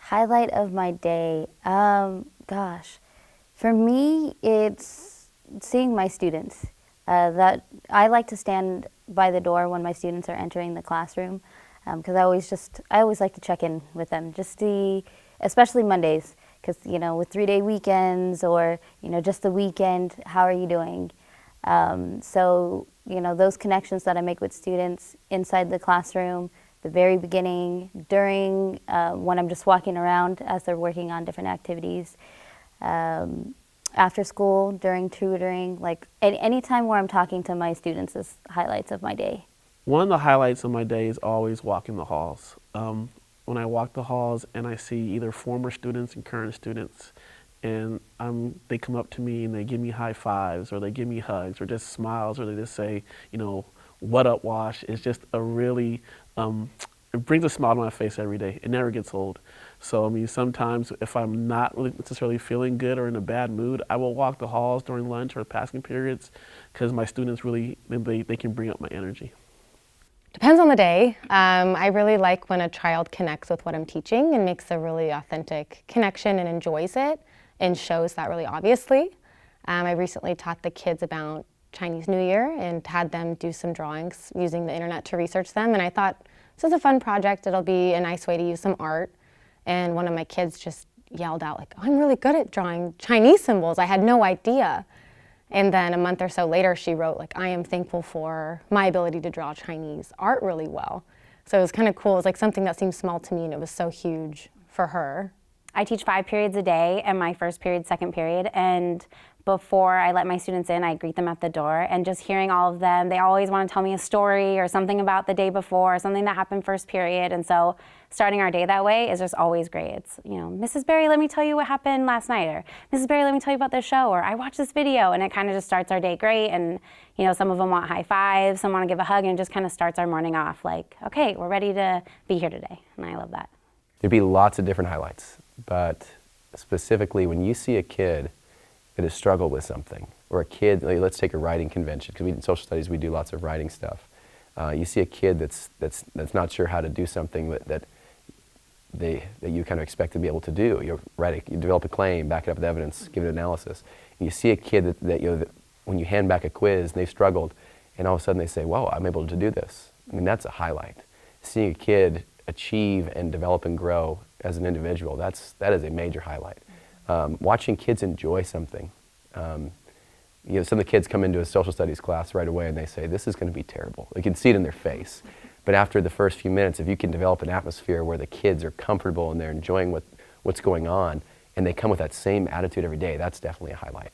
Highlight of my day, gosh. For me, it's seeing my students. That I like to stand by the door when my students are entering the classroom, because I always like to check in with them, just see, especially Mondays, because with 3-day weekends or just the weekend, how are you doing? So those connections that I make with students inside the classroom, the very beginning, during, when I'm just walking around as they're working on different activities, after school, during tutoring, like any time where I'm talking to my students is highlights of my day. One of the highlights of my day is always walking the halls. When I walk the halls and I see either former students and current students, and they come up to me and they give me high fives, or they give me hugs, or just smiles, or they just say, what up, Wash? It's just a really, it brings a smile to my face every day. It never gets old. So, I mean, sometimes if I'm not really necessarily feeling good or in a bad mood, I will walk the halls during lunch or passing periods, because my students really, they can bring up my energy. Depends on the day. I really like when a child connects with what I'm teaching and makes a really authentic connection and enjoys it and shows that really obviously. I recently taught the kids about Chinese New Year and had them do some drawings using the internet to research them, and I thought, this is a fun project, it'll be a nice way to use some art. And one of my kids just yelled out, like, I'm really good at drawing Chinese symbols. I had no idea. And then a month or so later, she wrote, like, I am thankful for my ability to draw Chinese art really well. So it was kind of cool. It was like something that seemed small to me, and it was so huge for her. I teach 5 periods a day, and my first period, second period, and before I let my students in, I greet them at the door, and just hearing all of them, they always want to tell me a story or something about the day before, something that happened first period, and so starting our day that way is just always great. It's, Mrs. Barrie, let me tell you what happened last night, or Mrs. Barrie, let me tell you about this show, or I watched this video, and it kind of just starts our day great, and some of them want high fives, some want to give a hug, and it just kind of starts our morning off like, okay, we're ready to be here today, and I love that. There'd be lots of different highlights, but specifically when you see a kid that has struggled with something, or a kid, let's take a writing convention, because in social studies we do lots of writing stuff. You see a kid that's not sure how to do something that you kind of expect to be able to do. You develop a claim, back it up with evidence, give it analysis. And you see a kid that when you hand back a quiz and they've struggled, and all of a sudden they say, "Whoa, I'm able to do this." I mean, that's a highlight. Seeing a kid achieve and develop and grow as an individual, that is a major highlight. Watching kids enjoy something. Some of the kids come into a social studies class right away and they say, this is going to be terrible. You can see it in their face. But after the first few minutes, if you can develop an atmosphere where the kids are comfortable and they're enjoying what's going on, and they come with that same attitude every day, that's definitely a highlight.